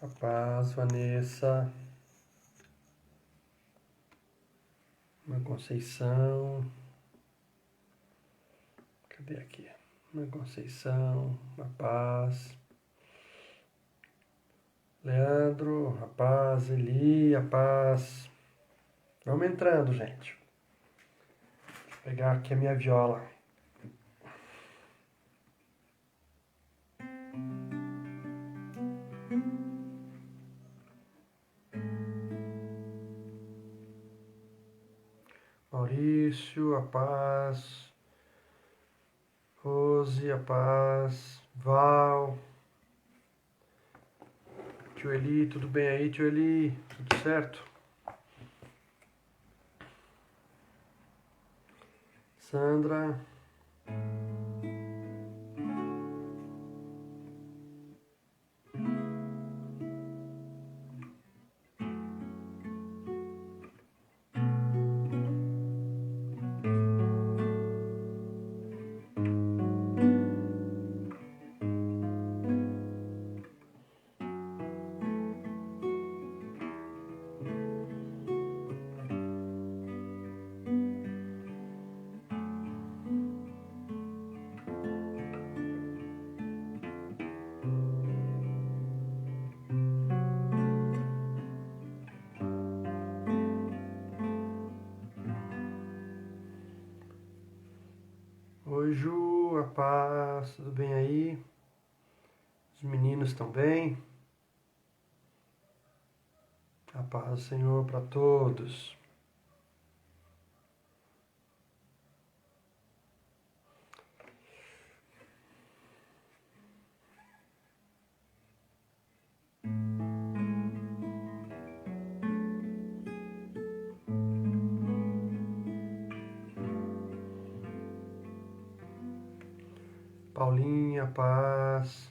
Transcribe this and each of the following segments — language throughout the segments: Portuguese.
A paz, Vanessa. Uma Conceição. Cadê aqui? Uma Conceição. A paz. Leandro, a paz. Eli, a paz. Vamos entrando, gente. Deixa eu pegar aqui a minha viola. Maurício, a paz. Rose, a paz. Val. Tio Eli, tudo bem aí, tio Eli? Tudo certo? Sandra. Oi, Ju, a paz, tudo bem aí? Os meninos estão bem? A paz do Senhor para todos. Paulinha, paz.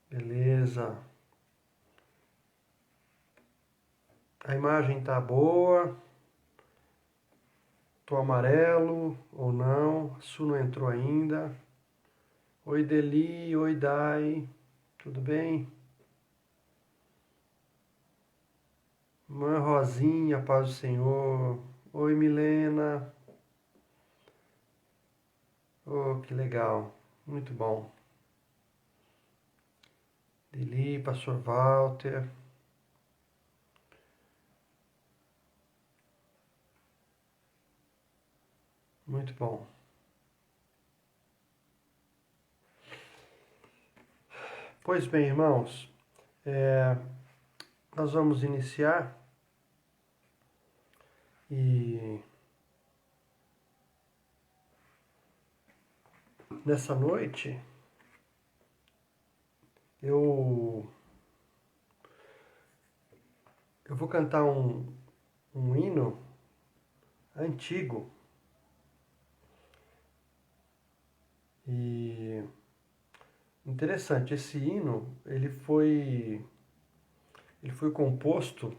Beleza. A imagem tá boa. Tô amarelo ou não? A Su não entrou ainda. Oi, Deli. Oi, Dai. Tudo bem? Mãe Rosinha, paz do Senhor. Oi, Milena. Oh, que legal. Muito bom. Deli, Pastor Walter. Muito bom. Pois bem, irmãos, nós vamos iniciar e nessa noite eu vou cantar um hino antigo e interessante. Esse hino ele foi composto,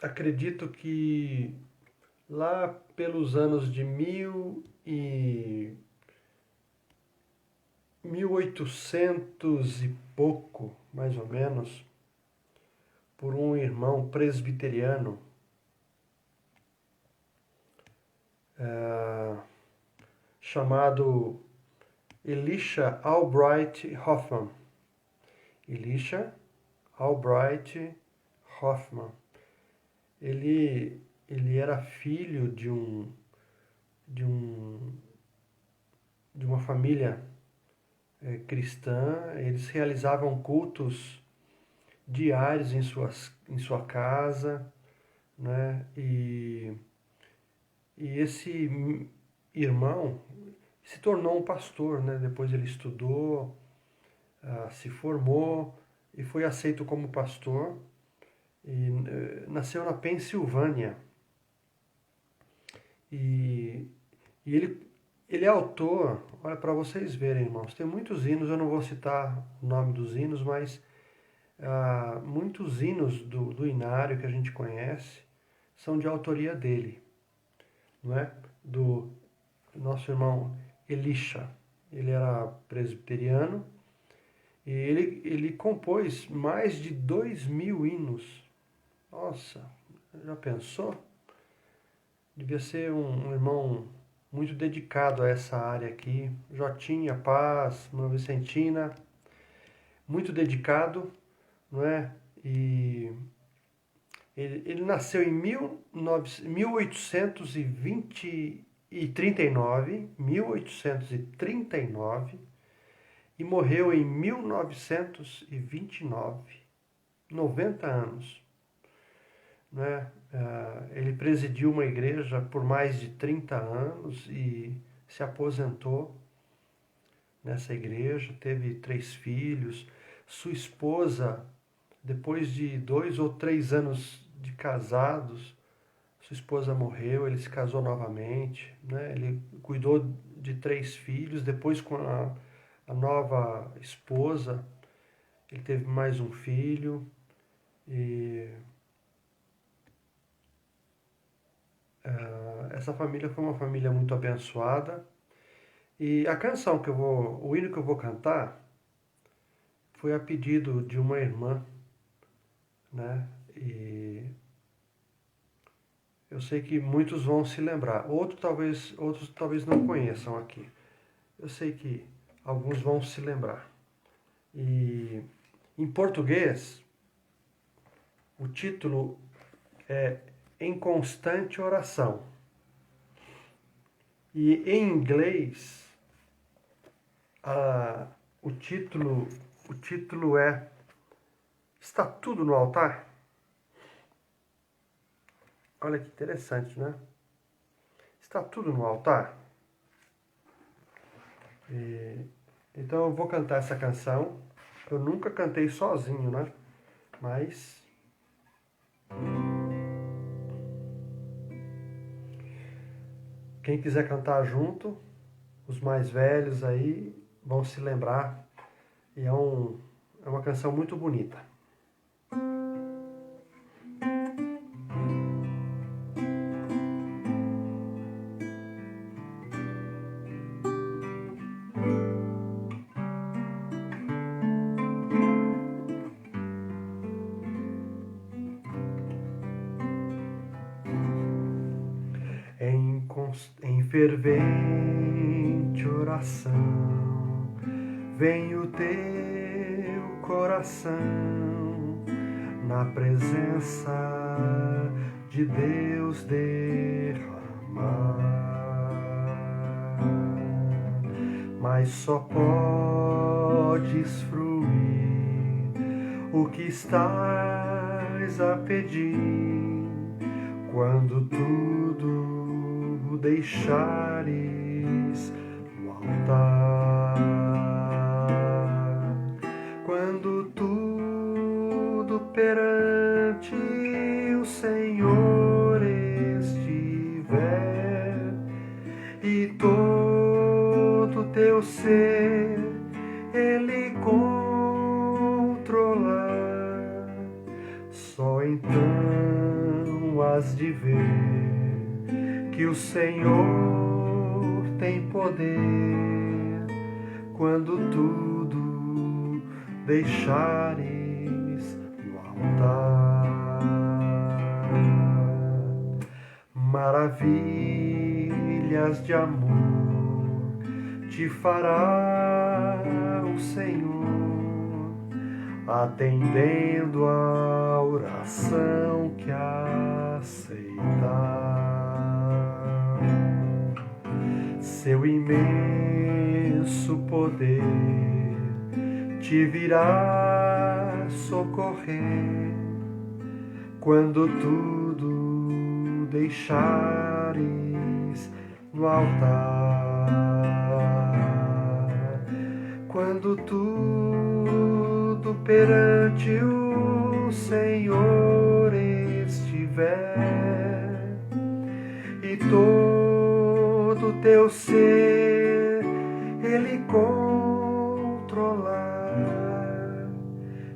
acredito que lá pelos anos de 1800 e pouco, mais ou menos, por um irmão presbiteriano chamado Elisha Albright Hoffman. Elisha Albright Hoffman. Ele era filho de uma família cristã. Eles realizavam cultos diários em sua casa, né? E esse irmão se tornou um pastor, né? Depois ele estudou, se formou e foi aceito como pastor. E nasceu na Pensilvânia. E ele é autor, olha, para vocês verem, irmãos, tem muitos hinos, eu não vou citar o nome dos hinos, mas muitos hinos do Inário que a gente conhece são de autoria dele, não é? do nosso irmão Elisha. Ele era presbiteriano e ele compôs mais de 2.000 hinos. Nossa, já pensou? Devia ser um irmão muito dedicado a essa área aqui. Jotinha, Paz, Irmã Vicentina, muito dedicado, não é? E ele nasceu em 1839 e morreu em 1929, 90 anos. Né? Ele presidiu uma igreja por mais de 30 anos e se aposentou nessa igreja, teve 3 filhos. Sua esposa, depois de 2 ou 3 anos de casados, sua esposa morreu, ele se casou novamente, né? Ele cuidou de 3 filhos, depois com a nova esposa, ele teve mais um filho e essa família foi uma família muito abençoada. E a canção o hino que eu vou cantar foi a pedido de uma irmã, né? E eu sei que muitos vão se lembrar, outros talvez não conheçam aqui. Eu sei que alguns vão se lembrar. E em português, o título é Em Constante Oração. E em inglês, o título é Está Tudo no Altar? Olha que interessante, né? Está tudo no altar? Então eu vou cantar essa canção. Eu nunca cantei sozinho, né? Mas quem quiser cantar junto, os mais velhos aí vão se lembrar. E é uma canção muito bonita. Em fervente oração, vem o teu coração na presença de Deus derramar, mas só podes fruir o que estás a pedir quando tudo deixares no altar, quando tudo perante o Senhor estiver e todo teu ser Ele controlar, só então has de ver que o Senhor tem poder quando tudo deixares no altar. Maravilhas de amor te fará o Senhor, atendendo a oração que aceitar. Seu imenso poder te virá socorrer quando tudo deixares no altar, quando tudo perante o Senhor estiver e todo teu ser Ele controlar,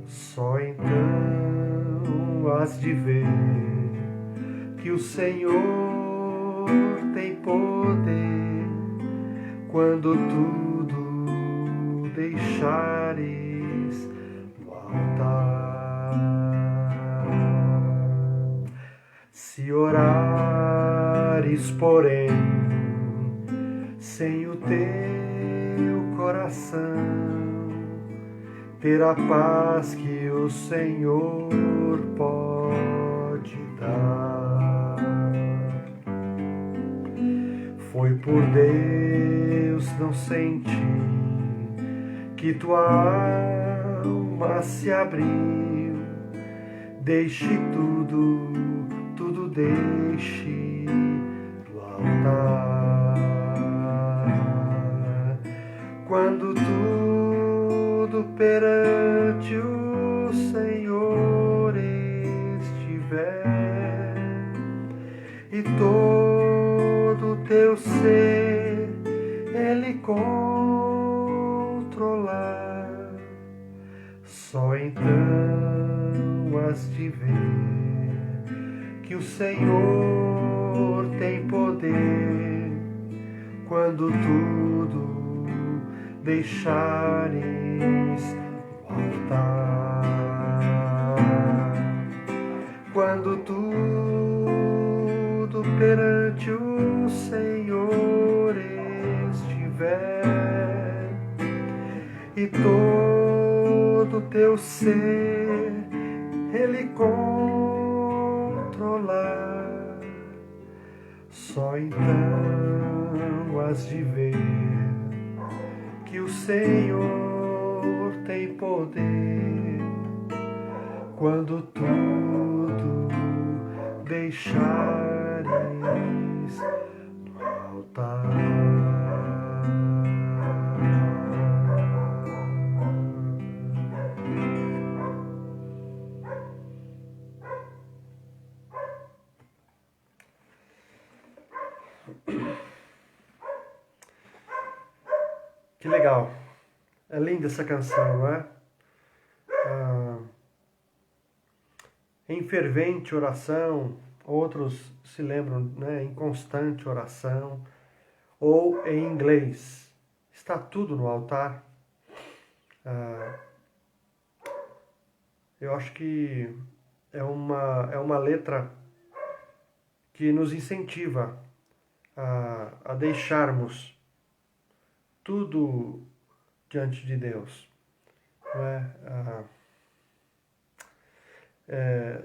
só então has de ver que o Senhor tem poder quando tudo deixares no altar. Se orares, porém, sem o teu coração, ter a paz que o Senhor pode dar. Foi por Deus não sentir que tua alma se abriu. Deixe tudo, tudo deixe do altar. Quando tudo perante o Senhor estiver e todo teu ser Ele controlar, só então has de ver que o Senhor tem poder quando tudo deixares no altar. Quando tudo perante o Senhor estiver e todo teu ser Ele controlar, só então has de ver que o Senhor tem poder quando tudo deixares no altar. Que legal. É linda essa canção, não é? Em fervente oração, outros se lembram, né? Em constante oração, ou em inglês, está tudo no altar. Eu acho que é uma letra que nos incentiva a deixarmos tudo diante de Deus. Não é?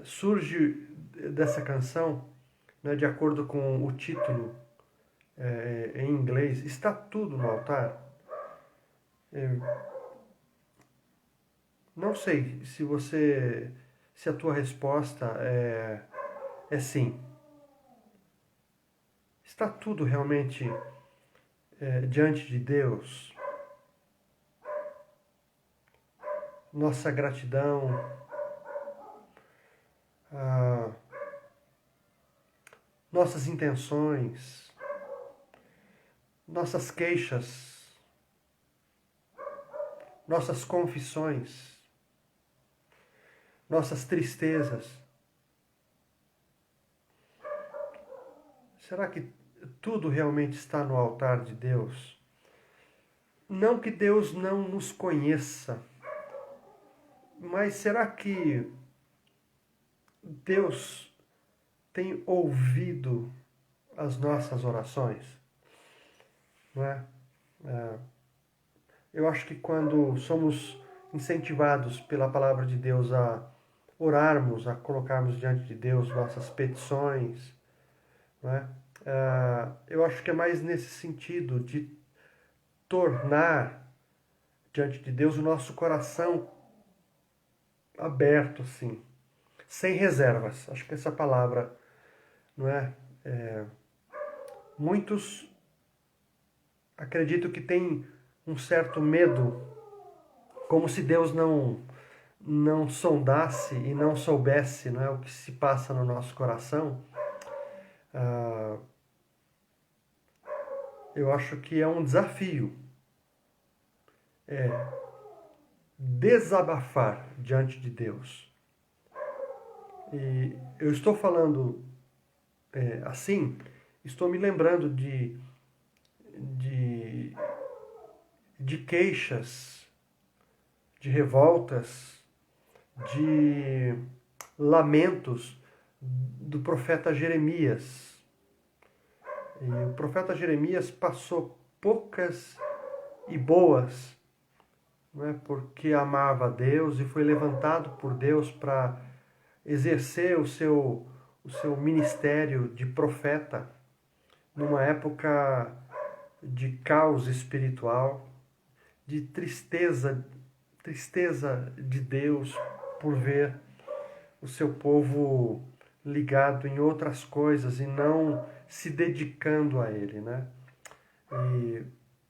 Surge dessa canção, né, de acordo com o título em inglês, está tudo no altar. Não sei se a tua resposta é sim. Está tudo realmente diante de Deus? Nossa gratidão, nossas intenções, nossas queixas, nossas confissões, nossas tristezas. Será que tudo realmente está no altar de Deus? Não que Deus não nos conheça, mas será que Deus tem ouvido as nossas orações? Não é? Eu acho que quando somos incentivados pela palavra de Deus a orarmos, a colocarmos diante de Deus nossas petições, não é? Eu acho que é mais nesse sentido de tornar diante de Deus o nosso coração aberto, assim, sem reservas. Acho que essa palavra, não é? Muitos acredito que têm um certo medo, como se Deus não sondasse e não soubesse, não é, o que se passa no nosso coração. Eu acho que é um desafio desabafar diante de Deus. E eu estou falando assim, estou me lembrando de, de queixas, de revoltas, de lamentos do profeta Jeremias. E o profeta Jeremias passou poucas e boas, não é? Porque amava a Deus e foi levantado por Deus para exercer o seu ministério de profeta numa época de caos espiritual, de tristeza de Deus por ver o seu povo ligado em outras coisas e não se dedicando a Ele, né? E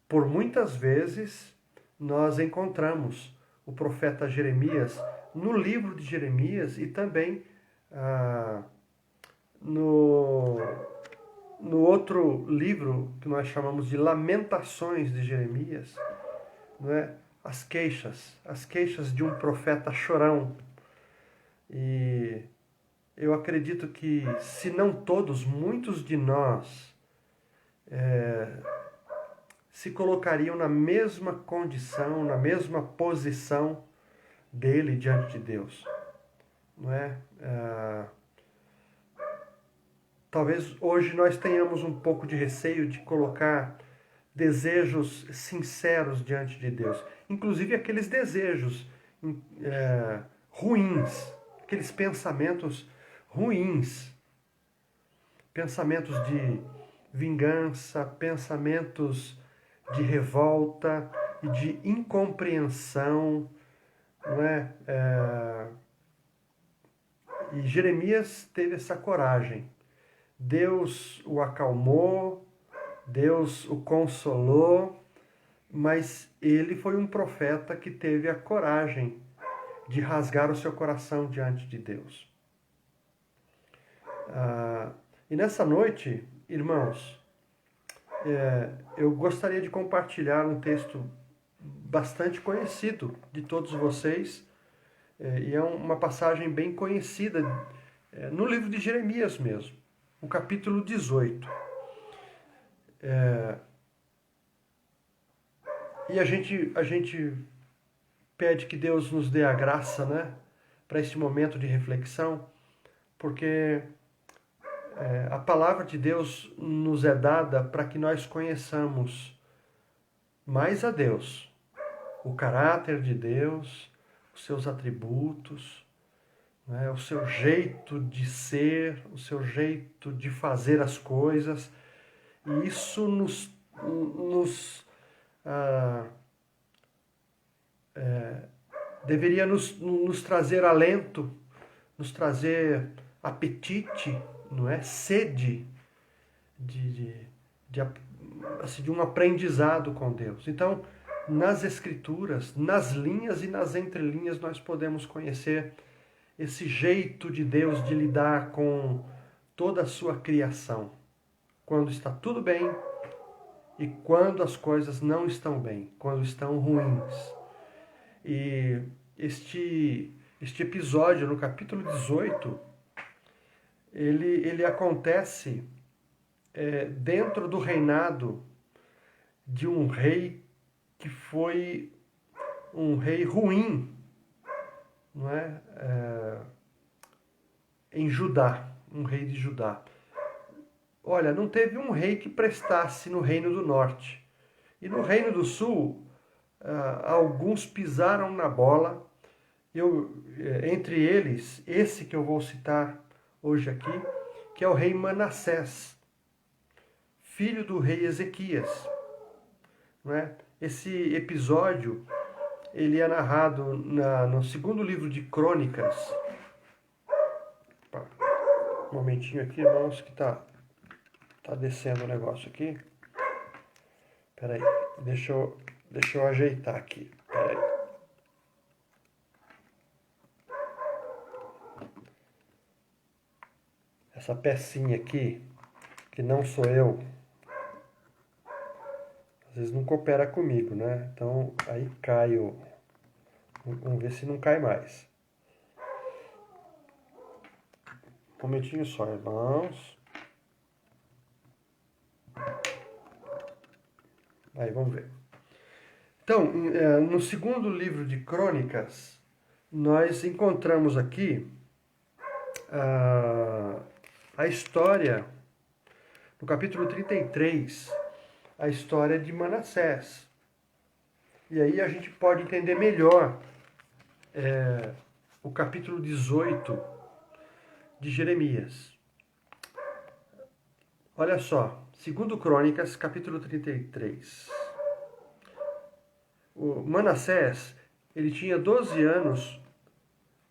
por muitas vezes nós encontramos o profeta Jeremias no livro de Jeremias e também ah, no, no outro livro que nós chamamos de Lamentações de Jeremias, não é? As queixas de um profeta chorão. E eu acredito que, se não todos, muitos de nós se colocariam na mesma condição, na mesma posição dele diante de Deus, não é? Talvez hoje nós tenhamos um pouco de receio de colocar desejos sinceros diante de Deus, inclusive aqueles desejos ruins, aqueles pensamentos ruins, pensamentos de vingança, pensamentos de revolta e de incompreensão, não é? E Jeremias teve essa coragem. Deus o acalmou, Deus o consolou, mas ele foi um profeta que teve a coragem de rasgar o seu coração diante de Deus. E nessa noite, irmãos, eu gostaria de compartilhar um texto bastante conhecido de todos vocês, e é uma passagem bem conhecida no livro de Jeremias mesmo, o capítulo 18. E a gente pede que Deus nos dê a graça, né, para esse momento de reflexão, porque a palavra de Deus nos é dada para que nós conheçamos mais a Deus, o caráter de Deus, os seus atributos, né, o seu jeito de ser, o seu jeito de fazer as coisas. E isso deveria nos trazer alento, nos trazer apetite, não é? Sede de, de, assim, de um aprendizado com Deus. Então, nas Escrituras, nas linhas e nas entrelinhas, nós podemos conhecer esse jeito de Deus de lidar com toda a sua criação. Quando está tudo bem e quando as coisas não estão bem, quando estão ruins. E este episódio, no capítulo 18, ele acontece dentro do reinado de um rei que foi um rei ruim, não é? Em Judá, um rei de Judá. Olha, não teve um rei que prestasse no Reino do Norte. E no Reino do Sul, alguns pisaram na bola. Entre eles, esse que eu vou citar hoje aqui, que é o rei Manassés, filho do rei Ezequias. Não é? Esse episódio ele é narrado no segundo livro de Crônicas. Um momentinho aqui, irmãos, que tá descendo o negócio aqui. Peraí, deixa eu ajeitar aqui. Peraí. Essa pecinha aqui, que não sou eu, às vezes não coopera comigo, né? Então aí cai o... Vamos ver se não cai mais. Um momentinho só, irmãos. Aí, vamos ver. Então, no segundo livro de Crônicas, nós encontramos aqui a história, no capítulo 33, a história de Manassés. E aí a gente pode entender melhor o capítulo 18 de Jeremias. Olha só, segundo Crônicas, capítulo 33. O Manassés, ele tinha 12 anos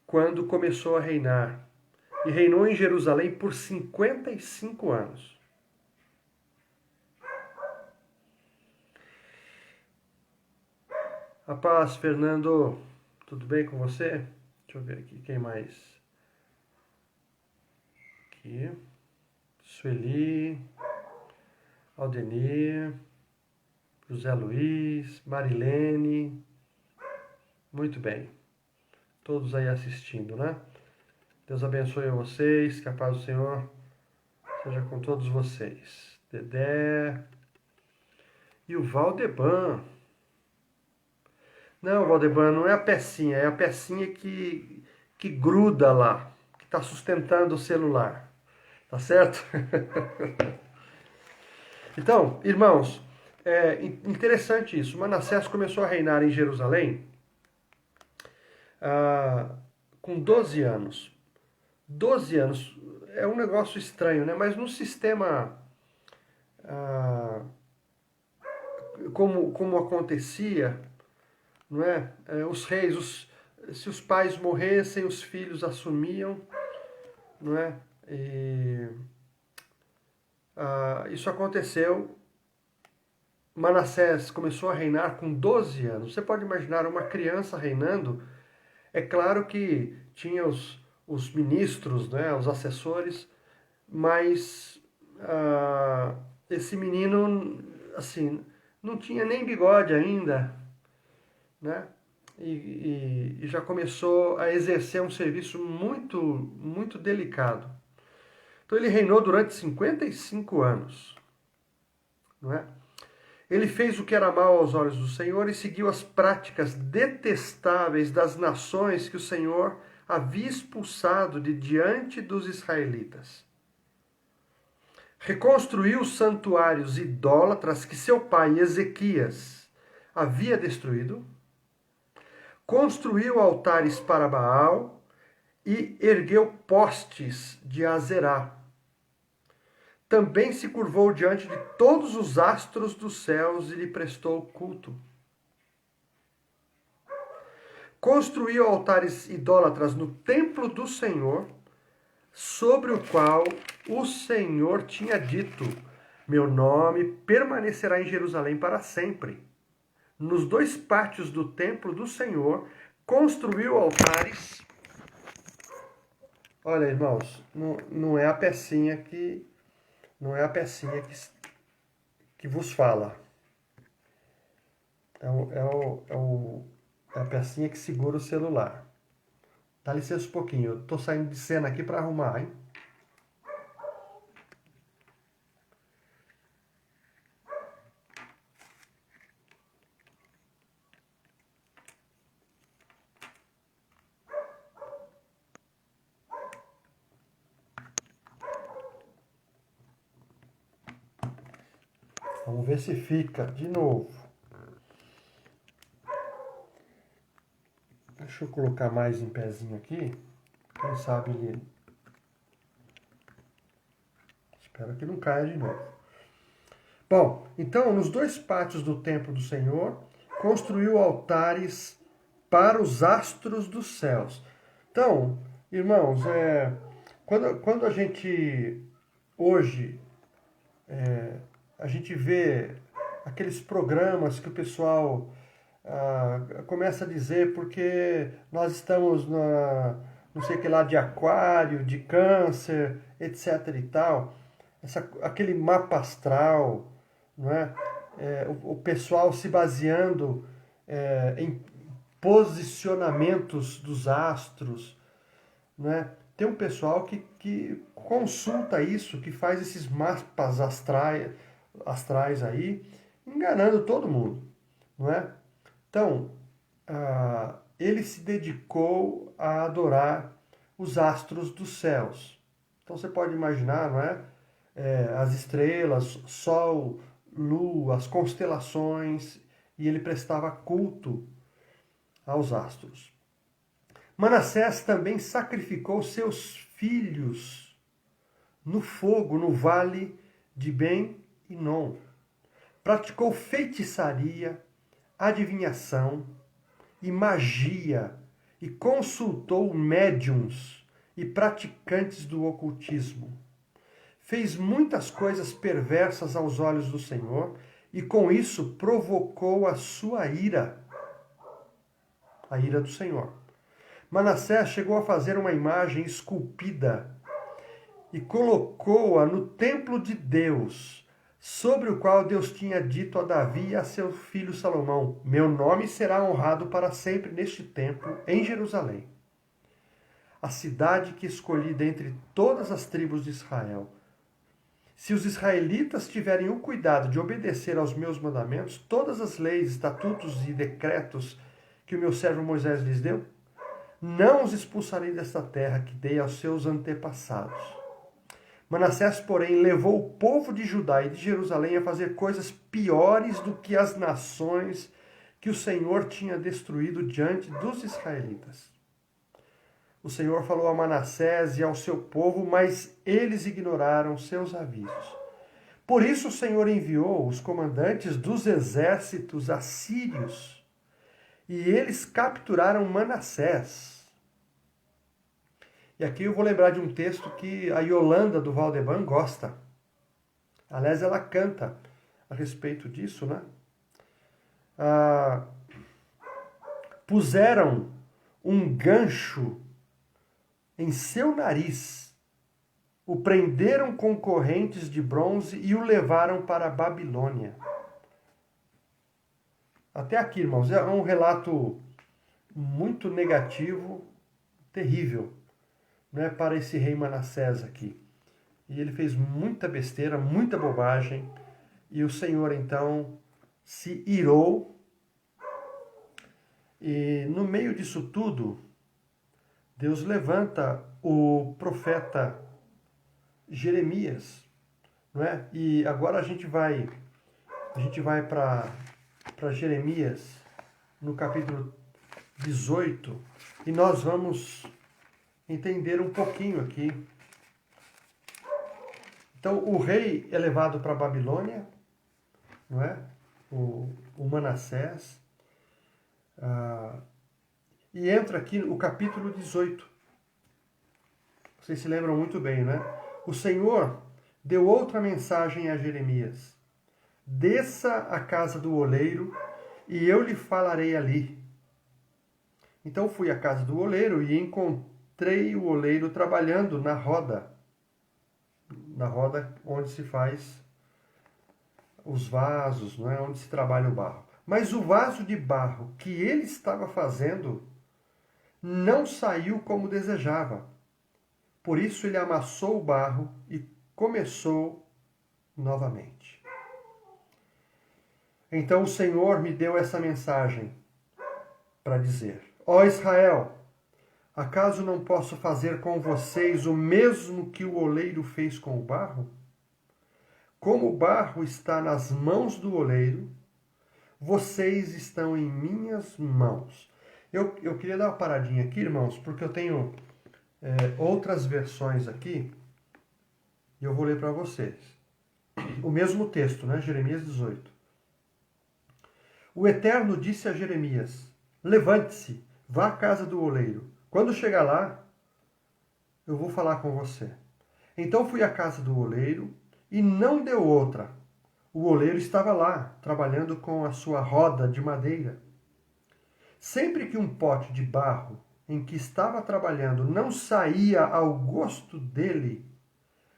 quando começou a reinar. E reinou em Jerusalém por 55 anos. A paz, Fernando. Tudo bem com você? Deixa eu ver aqui, quem mais? Aqui. Sueli, Aldenir, José Luiz, Marilene. Muito bem. Todos aí assistindo, né? Deus abençoe a vocês, que a paz do Senhor seja com todos vocês. Dedé e o Valdeban. Não, Valdeban, não é a pecinha, é a pecinha que gruda lá, que está sustentando o celular. Tá certo? Então, irmãos, é interessante isso. Manassés começou a reinar em Jerusalém com 12 anos. 12 anos é um negócio estranho, né? Mas no sistema como acontecia, não é? Os reis, se os pais morressem, os filhos assumiam, não é? E, isso aconteceu. Manassés começou a reinar com 12 anos. Você pode imaginar uma criança reinando? É claro que tinha os ministros, né, os assessores, mas esse menino, assim, não tinha nem bigode ainda, né? E já começou a exercer um serviço muito, muito delicado. Então ele reinou durante 55 anos, não é? Ele fez o que era mal aos olhos do Senhor e seguiu as práticas detestáveis das nações que o Senhor havia expulsado de diante dos israelitas. Reconstruiu os santuários idólatras que seu pai Ezequias havia destruído. Construiu altares para Baal e ergueu postes de Azerá. Também se curvou diante de todos os astros dos céus e lhe prestou culto. Construiu altares idólatras no templo do Senhor, sobre o qual o Senhor tinha dito: meu nome permanecerá em Jerusalém para sempre. Nos dois pátios do templo do Senhor, construiu altares. Olha, irmãos, não é a pecinha que vos fala. É a pecinha que segura o celular. Dá licença um pouquinho. Eu tô saindo de cena aqui para arrumar, hein? Vamos ver se fica de novo. Deixa eu colocar mais em pezinho aqui. Quem sabe ele... Espero que não caia de novo. Bom, então, nos dois pátios do templo do Senhor, construiu altares para os astros dos céus. Então, irmãos, quando a gente, hoje, a gente vê aqueles programas que o pessoal começa a dizer porque nós estamos não sei o que lá de aquário, de câncer, etc e tal, aquele mapa astral, não é? O pessoal se baseando em posicionamentos dos astros, né? Tem um pessoal que consulta isso, que faz esses mapas astrais, astrais aí, enganando todo mundo, não é? Então, ele se dedicou a adorar os astros dos céus. Então você pode imaginar, não é? As estrelas, sol, lua, as constelações, e ele prestava culto aos astros. Manassés também sacrificou seus filhos no fogo, no vale de Ben-Hinom. Praticou feitiçaria, adivinhação e magia e consultou médiuns e praticantes do ocultismo. Fez muitas coisas perversas aos olhos do Senhor e com isso provocou a sua ira, a ira do Senhor. Manassés chegou a fazer uma imagem esculpida e colocou-a no templo de Deus, sobre o qual Deus tinha dito a Davi e a seu filho Salomão: meu nome será honrado para sempre neste templo, em Jerusalém, a cidade que escolhi dentre todas as tribos de Israel. Se os israelitas tiverem o cuidado de obedecer aos meus mandamentos, todas as leis, estatutos e decretos que o meu servo Moisés lhes deu, não os expulsarei desta terra que dei aos seus antepassados. Manassés, porém, levou o povo de Judá e de Jerusalém a fazer coisas piores do que as nações que o Senhor tinha destruído diante dos israelitas. O Senhor falou a Manassés e ao seu povo, mas eles ignoraram seus avisos. Por isso o Senhor enviou os comandantes dos exércitos assírios, e eles capturaram Manassés. E aqui eu vou lembrar de um texto que a Yolanda do Valdeban gosta. Aliás, ela canta a respeito disso, né? Puseram um gancho em seu nariz, o prenderam com correntes de bronze e o levaram para a Babilônia. Até aqui, irmãos, é um relato muito negativo, terrível, né, para esse rei Manassés aqui. E ele fez muita besteira, muita bobagem, e o Senhor então se irou. E no meio disso tudo, Deus levanta o profeta Jeremias, não é? E agora a gente vai para Jeremias no capítulo 18 e nós vamos entender um pouquinho aqui. Então o rei é levado para a Babilônia, não é? O Manassés, e entra aqui o capítulo 18. Vocês se lembram muito bem, né? O Senhor deu outra mensagem a Jeremias: desça à casa do oleiro e eu lhe falarei ali. Então fui à casa do oleiro e encontrei o oleiro trabalhando na roda onde se faz os vasos, não é? Onde se trabalha o barro. Mas o vaso de barro que ele estava fazendo não saiu como desejava. Por isso ele amassou o barro e começou novamente. Então o Senhor me deu essa mensagem para dizer: ó Israel, acaso não posso fazer com vocês o mesmo que o oleiro fez com o barro? Como o barro está nas mãos do oleiro, vocês estão em minhas mãos. Eu queria dar uma paradinha aqui, irmãos, porque eu tenho outras versões aqui e eu vou ler para vocês. O mesmo texto, né? Jeremias 18. O Eterno disse a Jeremias: levante-se, vá à casa do oleiro. Quando chegar lá, eu vou falar com você. Então fui à casa do oleiro e não deu outra. O oleiro estava lá, trabalhando com a sua roda de madeira. Sempre que um pote de barro em que estava trabalhando não saía ao gosto dele,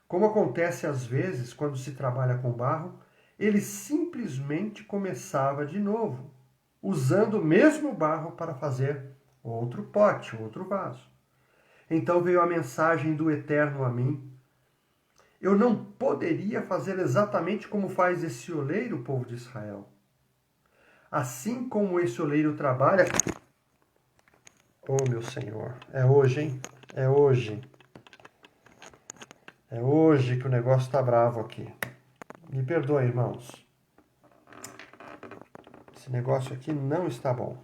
como acontece às vezes quando se trabalha com barro, ele simplesmente começava de novo, usando o mesmo barro para fazer outro pote, outro vaso. Então veio a mensagem do Eterno a mim: eu não poderia fazer exatamente como faz esse oleiro, o povo de Israel. Assim como esse oleiro trabalha... Oh, meu Senhor, é hoje, hein? É hoje. É hoje que o negócio está bravo aqui. Me perdoem, irmãos. Esse negócio aqui não está bom.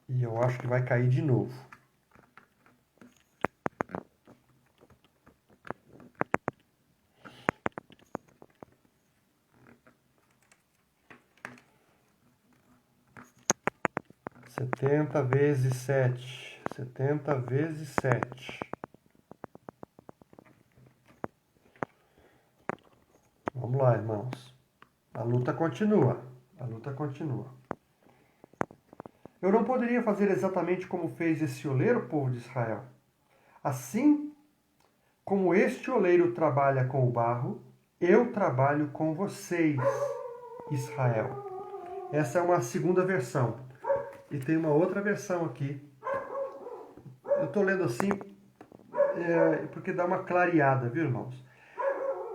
E eu acho que vai cair de novo. Setenta vezes 7. 70 vezes 7. Vamos lá, irmãos. A luta continua. A luta continua. Eu não poderia fazer exatamente como fez esse oleiro, povo de Israel. Assim como este oleiro trabalha com o barro, eu trabalho com vocês, Israel. Essa é uma segunda versão. E tem uma outra versão aqui. Eu estou lendo assim porque dá uma clareada, viu, irmãos?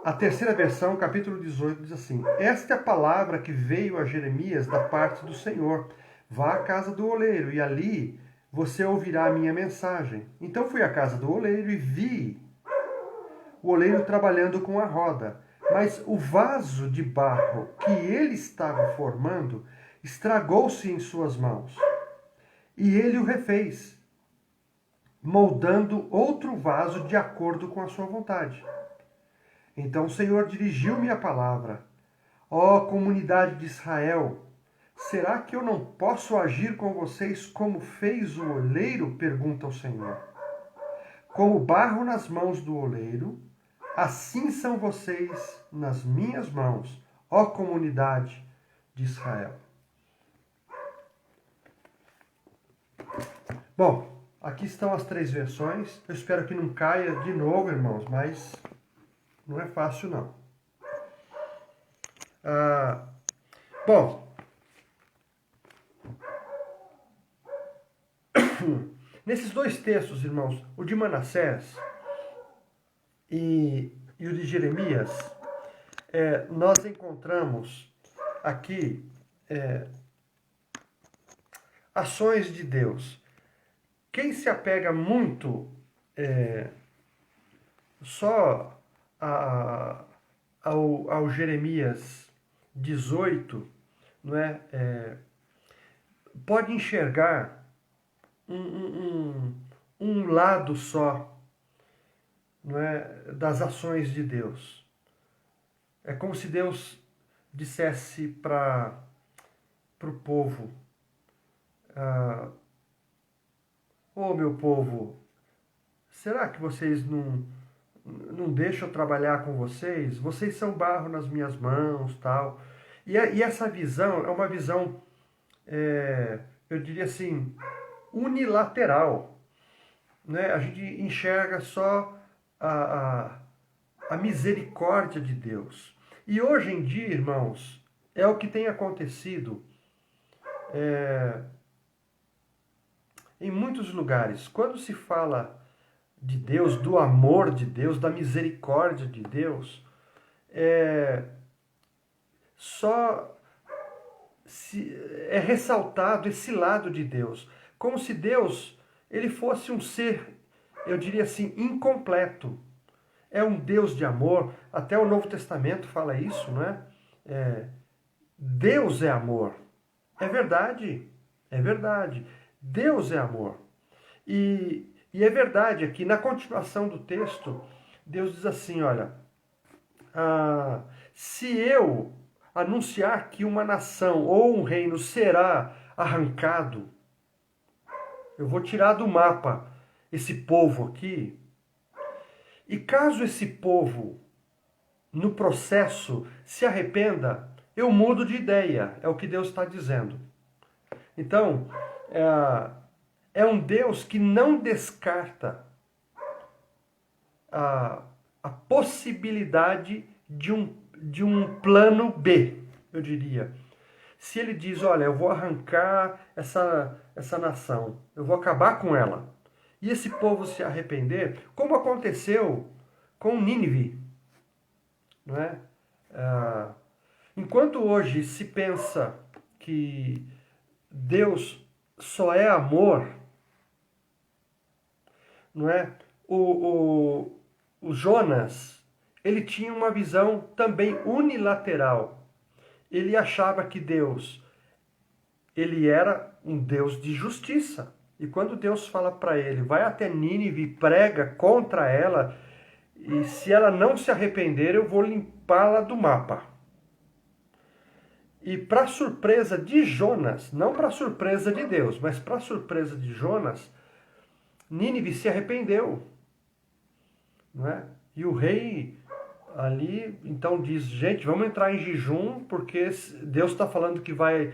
A terceira versão, capítulo 18, diz assim: Esta é a palavra que veio a Jeremias da parte do Senhor. Vá à casa do oleiro, e ali você ouvirá a minha mensagem. Então fui à casa do oleiro e vi o oleiro trabalhando com a roda. Mas o vaso de barro que ele estava formando estragou-se em suas mãos. E ele o refez, moldando outro vaso de acordo com a sua vontade. Então o Senhor dirigiu-me a palavra: Ó comunidade de Israel, será que eu não posso agir com vocês como fez o oleiro? Pergunta o Senhor. Como barro nas mãos do oleiro, assim são vocês nas minhas mãos, ó comunidade de Israel. Bom, aqui estão as três versões. Eu espero que não caia de novo, irmãos, mas não é fácil, não. Bom, nesses dois textos, irmãos, o de Manassés e o de Jeremias, nós encontramos aqui ações de Deus. Quem se apega muito só ao Jeremias 18, não é? Pode enxergar um lado só, não é, das ações de Deus. É como se Deus dissesse para o povo: Ô meu povo, será que vocês não deixam eu trabalhar com vocês? Vocês são barro nas minhas mãos, tal. E essa visão é uma visão, eu diria assim, unilateral. Né? A gente enxerga só a misericórdia de Deus. E hoje em dia, irmãos, é o que tem acontecido em muitos lugares. Quando se fala de Deus, do amor de Deus, da misericórdia de Deus, só é ressaltado esse lado de Deus, como se Deus ele fosse um ser, eu diria assim, incompleto. É um Deus de amor, até o Novo Testamento fala isso, não é? Deus é amor. É verdade, é verdade. Deus é amor. E é verdade aqui, na continuação do texto, Deus diz assim, olha, se eu anunciar que uma nação ou um reino será arrancado, eu vou tirar do mapa esse povo aqui, e caso esse povo, no processo, se arrependa, eu mudo de ideia, é o que Deus está dizendo. Então, é um Deus que não descarta a possibilidade de um plano B, eu diria. Se ele diz, olha, eu vou arrancar essa nação, eu vou acabar com ela, e esse povo se arrepender, como aconteceu com Nínive, não é? Enquanto hoje se pensa que Deus só é amor, não é? O Jonas, ele tinha uma visão também unilateral. Ele achava que Deus, ele era um Deus de justiça. E quando Deus fala para ele, vai até Nínive e prega contra ela, e se ela não se arrepender, eu vou limpá-la do mapa. E para surpresa de Jonas, não para surpresa de Deus, mas para surpresa de Jonas, Nínive se arrependeu, não é? E o rei ali então diz, gente, vamos entrar em jejum, porque Deus está falando que vai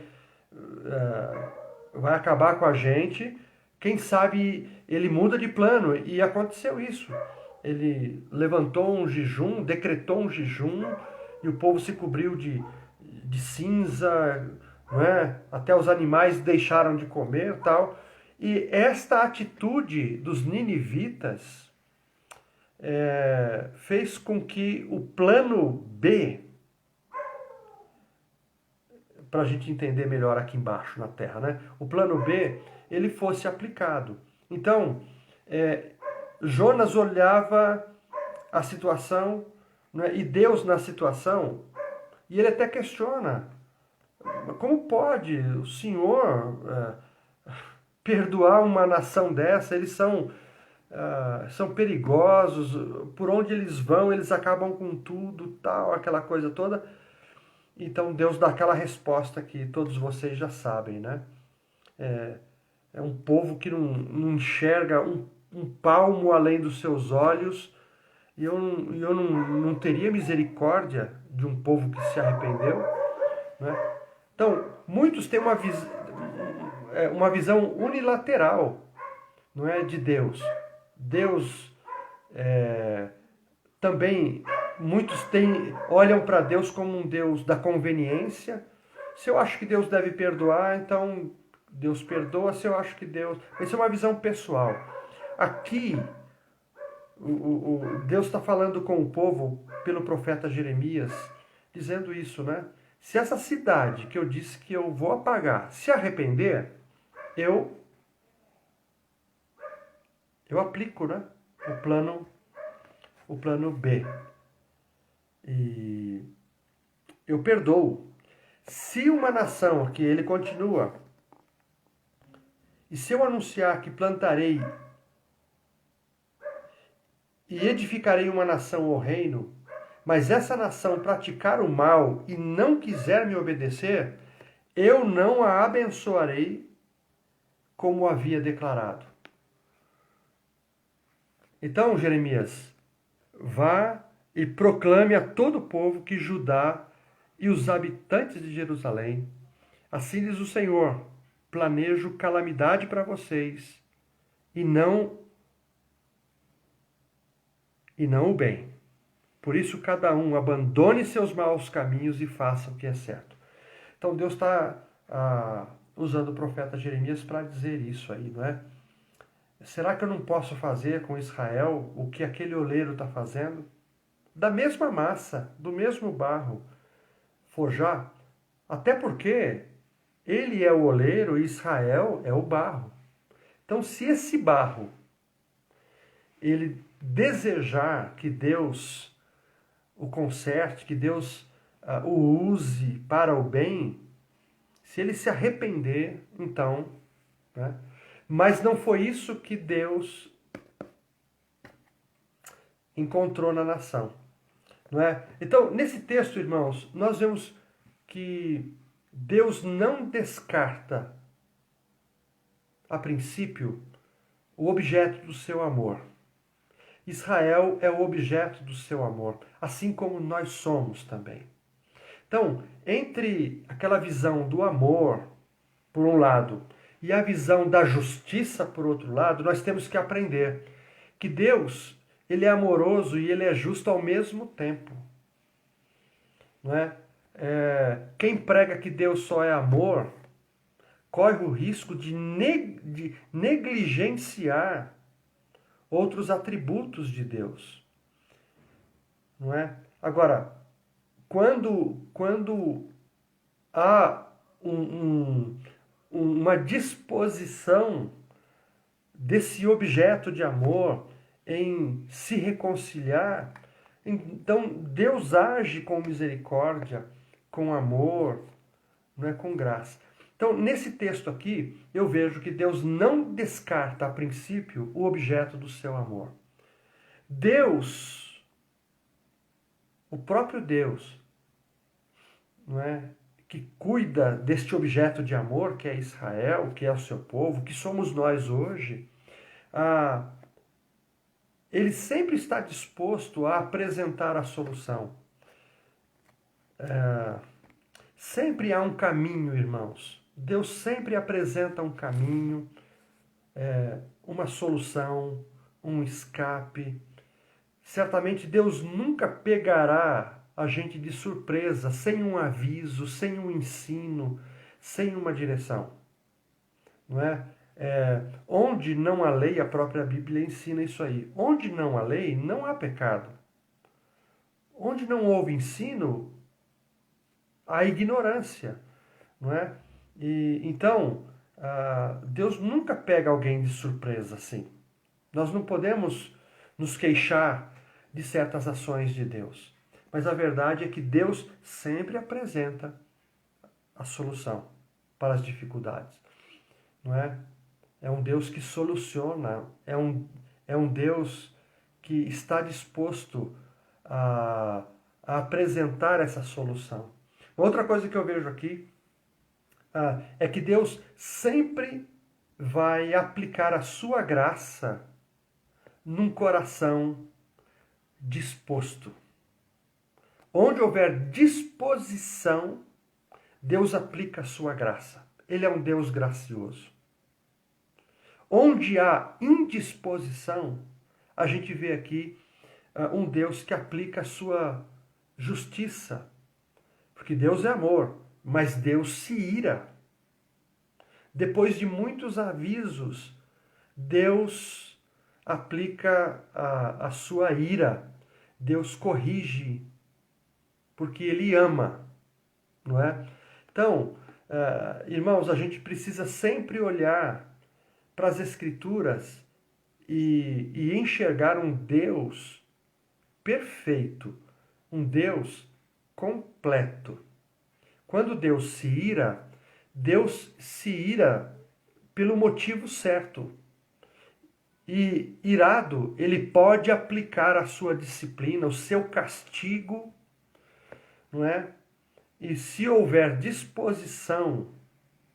acabar com a gente. Quem sabe ele muda de plano, e aconteceu isso. Ele levantou um jejum, decretou um jejum, e o povo se cobriu de cinza, não é? Até os animais deixaram de comer, tal. E esta atitude dos ninivitas fez com que o plano B, para a gente entender melhor aqui embaixo na Terra, né? O plano B, ele fosse aplicado. Então, Jonas olhava a situação, né, e Deus na situação, e ele até questiona, como pode o Senhor perdoar uma nação dessa? Eles são perigosos, por onde eles vão, eles acabam com tudo, tal, aquela coisa toda. Então Deus dá aquela resposta que todos vocês já sabem, né? É um povo que não enxerga um palmo além dos seus olhos, e eu não teria misericórdia de um povo que se arrependeu, né? Então, muitos têm uma visão unilateral, não é, de Deus. Deus também, muitos olham para Deus como um Deus da conveniência. Se eu acho que Deus deve perdoar, então Deus perdoa. Se eu acho que Deus... Essa é uma visão pessoal. Aqui, Deus está falando com o povo pelo profeta Jeremias, dizendo isso, né? Se essa cidade que eu disse que eu vou apagar se arrepender, eu aplico, né, o plano B. E eu perdoo. Se uma nação aqui, ele continua, e se eu anunciar que plantarei e edificarei uma nação ou reino, mas essa nação praticar o mal e não quiser me obedecer, eu não a abençoarei como havia declarado. Então, Jeremias, vá e proclame a todo o povo que Judá e os habitantes de Jerusalém, assim diz o Senhor, planejo calamidade para vocês e não o bem. Por isso, cada um abandone seus maus caminhos e faça o que é certo. Então, Deus está usando o profeta Jeremias para dizer isso aí, não é? Será que eu não posso fazer com Israel o que aquele oleiro está fazendo? Da mesma massa, do mesmo barro, forjar. Até porque ele é o oleiro e Israel é o barro. Então, se esse barro, ele desejar que Deus o conserte, que Deus o use para o bem, se ele se arrepender, então, né? Mas não foi isso que Deus encontrou na nação, não é? Então, nesse texto, irmãos, nós vemos que Deus não descarta, a princípio, o objeto do seu amor. Israel é o objeto do seu amor, assim como nós somos também. Então, entre aquela visão do amor, por um lado, e a visão da justiça, por outro lado, nós temos que aprender que Deus, ele é amoroso e ele é justo ao mesmo tempo, não é? Quem prega que Deus só é amor, corre o risco de negligenciar outros atributos de Deus, não é? Agora, quando há uma disposição desse objeto de amor em se reconciliar, então Deus age com misericórdia, com amor, não é, com graça. Então, nesse texto aqui, eu vejo que Deus não descarta a princípio o objeto do seu amor. Deus, o próprio Deus, não é, que cuida deste objeto de amor, que é Israel, que é o seu povo, que somos nós hoje, ele sempre está disposto a apresentar a solução. Sempre há um caminho, irmãos. Deus sempre apresenta um caminho, uma solução, um escape. Certamente Deus nunca pegará a gente de surpresa, sem um aviso, sem um ensino, sem uma direção. Não é? Onde não há lei, a própria Bíblia ensina isso aí. Onde não há lei, não há pecado. Onde não houve ensino, há ignorância. Não é? Então, Deus nunca pega alguém de surpresa assim. Nós não podemos nos queixar de certas ações de Deus. Mas a verdade é que Deus sempre apresenta a solução para as dificuldades. Não é? É um Deus que soluciona, é um Deus que está disposto a apresentar essa solução. Outra coisa que eu vejo aqui é que Deus sempre vai aplicar a sua graça num coração disposto. Onde houver disposição, Deus aplica a sua graça. Ele é um Deus gracioso. Onde há indisposição, a gente vê aqui um Deus que aplica a sua justiça. Porque Deus é amor, mas Deus se ira. Depois de muitos avisos, Deus aplica a sua ira. Deus corrige, porque Ele ama, não é? Então, irmãos, a gente precisa sempre olhar para as Escrituras e enxergar um Deus perfeito, um Deus completo. Quando Deus se ira pelo motivo certo. E irado, ele pode aplicar a sua disciplina, o seu castigo, não é? E se houver disposição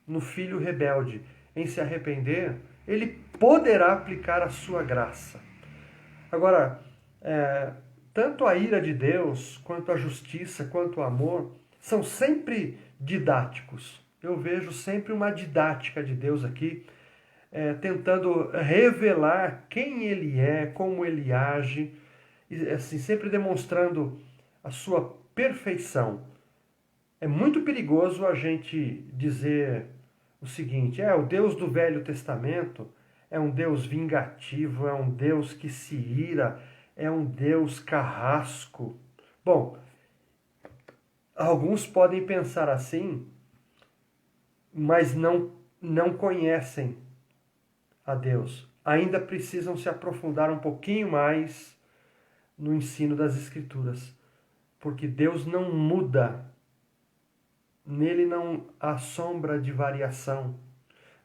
no filho rebelde em se arrepender, ele poderá aplicar a sua graça. Agora, tanto a ira de Deus, quanto a justiça, quanto o amor, são sempre didáticos. Eu vejo sempre uma didática de Deus aqui, tentando revelar quem Ele é, como Ele age, e, assim, sempre demonstrando a sua perfeição. É muito perigoso a gente dizer o seguinte: o Deus do Velho Testamento é um Deus vingativo, é um Deus que se ira, é um Deus carrasco. Bom, alguns podem pensar assim, mas não conhecem a Deus. Ainda precisam se aprofundar um pouquinho mais no ensino das Escrituras, porque Deus não muda. Nele não há sombra de variação.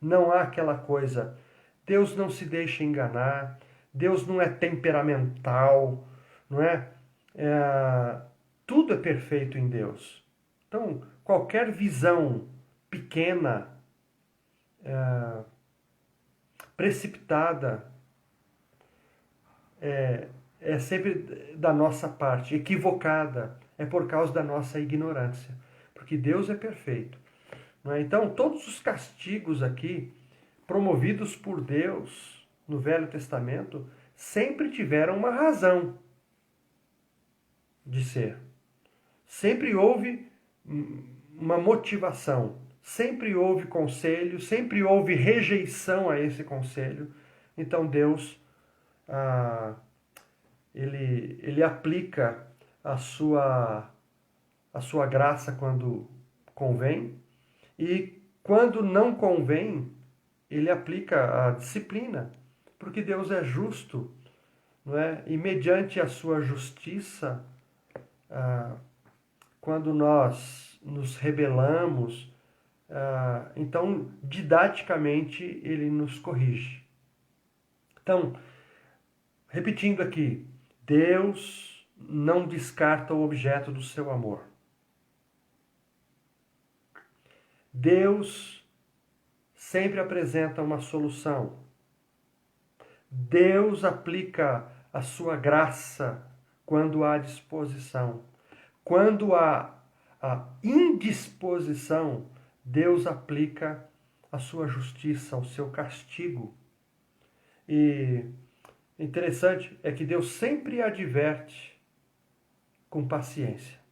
Não há aquela coisa. Deus não se deixa enganar. Deus não é temperamental. Não é? Tudo é perfeito em Deus. Então, qualquer visão pequena, precipitada, é sempre da nossa parte, equivocada. É por causa da nossa ignorância. Porque Deus é perfeito. Não é? Então, todos os castigos aqui, promovidos por Deus no Velho Testamento, sempre tiveram uma razão de ser. Sempre houve uma motivação. Sempre houve conselho, sempre houve rejeição a esse conselho. Então Deus, ele aplica a sua graça quando convém, e quando não convém, ele aplica a disciplina, porque Deus é justo, não é? E mediante a sua justiça, quando nós nos rebelamos, então didaticamente ele nos corrige. Então, repetindo aqui, Deus não descarta o objeto do seu amor. Deus sempre apresenta uma solução. Deus aplica a sua graça quando há disposição. Quando há a indisposição, Deus aplica a sua justiça, o seu castigo. E interessante é que Deus sempre adverte com paciência.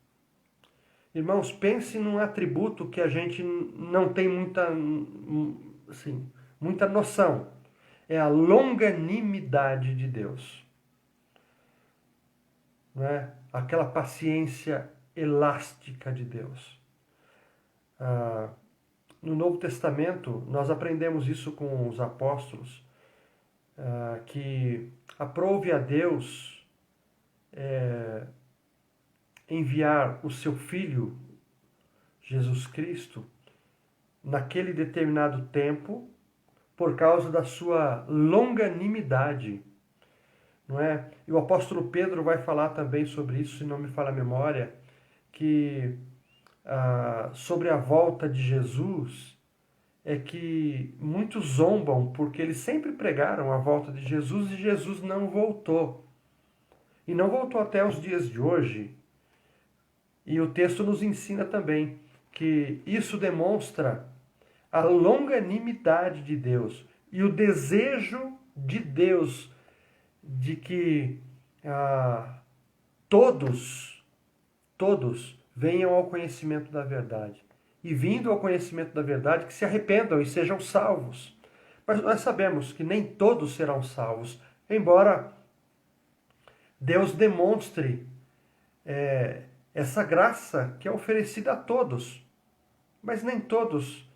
Irmãos, pense num atributo que a gente não tem muita noção. É a longanimidade de Deus. Não é? Aquela paciência elástica de Deus. No Novo Testamento, nós aprendemos isso com os apóstolos, que aprove a Deus enviar o seu Filho, Jesus Cristo, naquele determinado tempo, por causa da sua longanimidade, não é? E o apóstolo Pedro vai falar também sobre isso, se não me falha a memória, que sobre a volta de Jesus, é que muitos zombam, porque eles sempre pregaram a volta de Jesus e Jesus não voltou. E não voltou até os dias de hoje. E o texto nos ensina também que isso demonstra a longanimidade de Deus e o desejo de Deus de que todos venham ao conhecimento da verdade. E vindo ao conhecimento da verdade, que se arrependam e sejam salvos. Mas nós sabemos que nem todos serão salvos, embora Deus demonstre essa graça que é oferecida a todos. Mas nem todos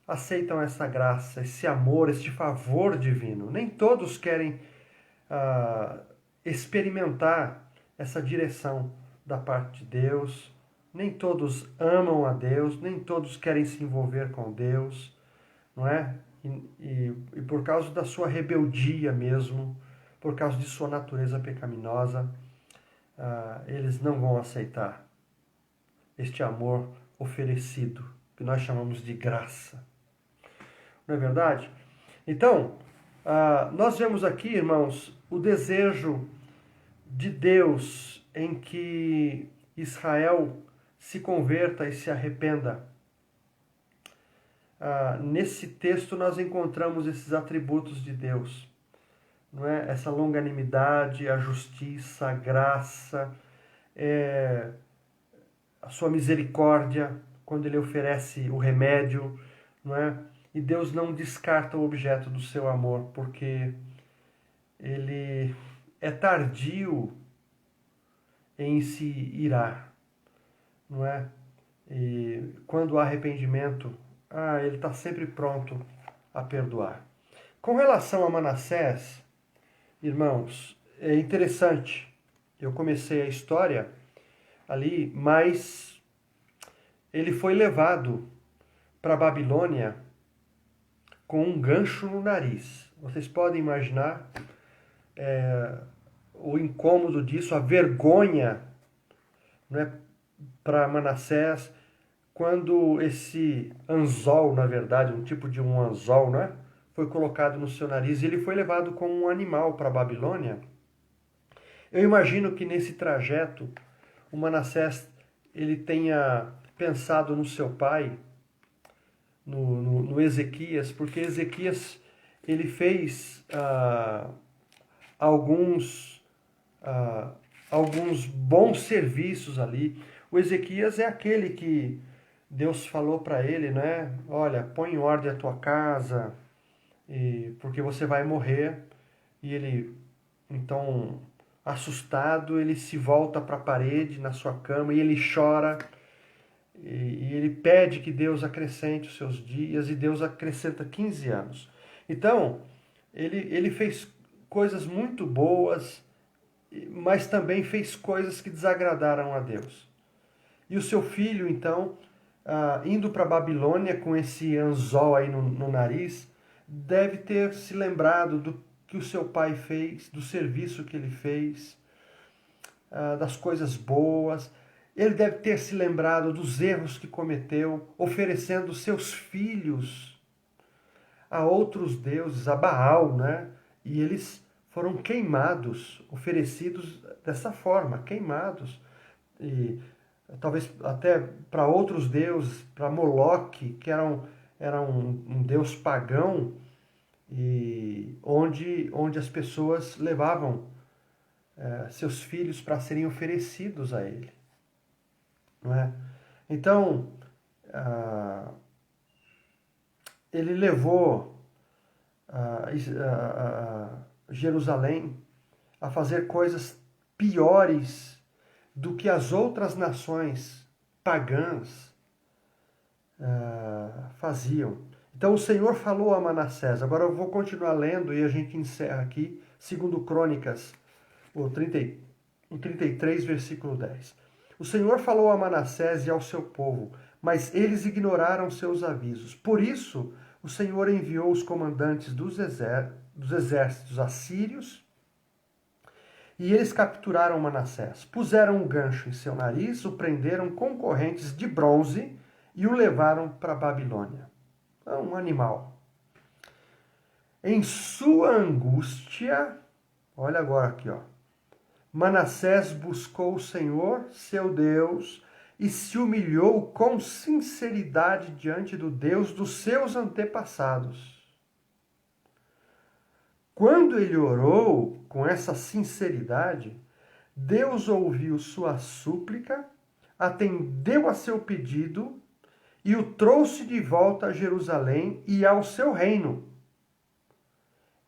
aceitam essa graça, esse amor, este favor divino. Nem todos querem experimentar essa direção da parte de Deus. Nem todos amam a Deus, nem todos querem se envolver com Deus, não é? E por causa da sua rebeldia mesmo, por causa de sua natureza pecaminosa, eles não vão aceitar este amor oferecido, que nós chamamos de graça. Não é verdade? Então, nós vemos aqui, irmãos, o desejo de Deus em que Israel se converta e se arrependa. Nesse texto nós encontramos esses atributos de Deus, não é? Essa longanimidade, a justiça, a graça, a sua misericórdia, quando ele oferece o remédio, não é? E Deus não descarta o objeto do seu amor, porque ele é tardio em se irar, não é? E quando há arrependimento, ele está sempre pronto a perdoar. Com relação a Manassés, irmãos, é interessante. Eu comecei a história ali, mas ele foi levado para a Babilônia com um gancho no nariz. Vocês podem imaginar o incômodo disso, a vergonha, né, para Manassés, quando esse anzol, na verdade, um tipo de um anzol, né, foi colocado no seu nariz e ele foi levado como um animal para a Babilônia. Eu imagino que nesse trajeto o Manassés ele tenha pensado no seu pai, no Ezequias, porque Ezequias ele fez alguns bons serviços ali. O Ezequias é aquele que Deus falou para ele, né? Olha, põe em ordem a tua casa, porque você vai morrer. E ele, então, assustado, ele se volta para a parede na sua cama e ele chora. E ele pede que Deus acrescente os seus dias, e Deus acrescenta 15 anos. Então, ele fez coisas muito boas, mas também fez coisas que desagradaram a Deus. E o seu filho, então, indo para a Babilônia com esse anzol aí no nariz, deve ter se lembrado do que o seu pai fez, do serviço que ele fez, das coisas boas. Ele deve ter se lembrado dos erros que cometeu, oferecendo seus filhos a outros deuses, a Baal, né? E eles foram queimados, oferecidos dessa forma, queimados. E talvez até para outros deuses, para Moloque, que era um deus pagão, e onde as pessoas levavam seus filhos para serem oferecidos a ele. Não é? Então, ele levou Jerusalém a fazer coisas piores do que as outras nações pagãs faziam. Então o Senhor falou a Manassés. Agora eu vou continuar lendo e a gente encerra aqui, segundo Crônicas, o 33, versículo 10. O Senhor falou a Manassés e ao seu povo, mas eles ignoraram seus avisos. Por isso, o Senhor enviou os comandantes dos exércitos assírios, e eles capturaram Manassés. Puseram um gancho em seu nariz, o prenderam com correntes de bronze e o levaram para a Babilônia. Um animal. Em sua angústia, olha agora aqui, ó. Manassés buscou o Senhor, seu Deus, e se humilhou com sinceridade diante do Deus dos seus antepassados. Quando ele orou com essa sinceridade, Deus ouviu sua súplica, atendeu a seu pedido e o trouxe de volta a Jerusalém e ao seu reino.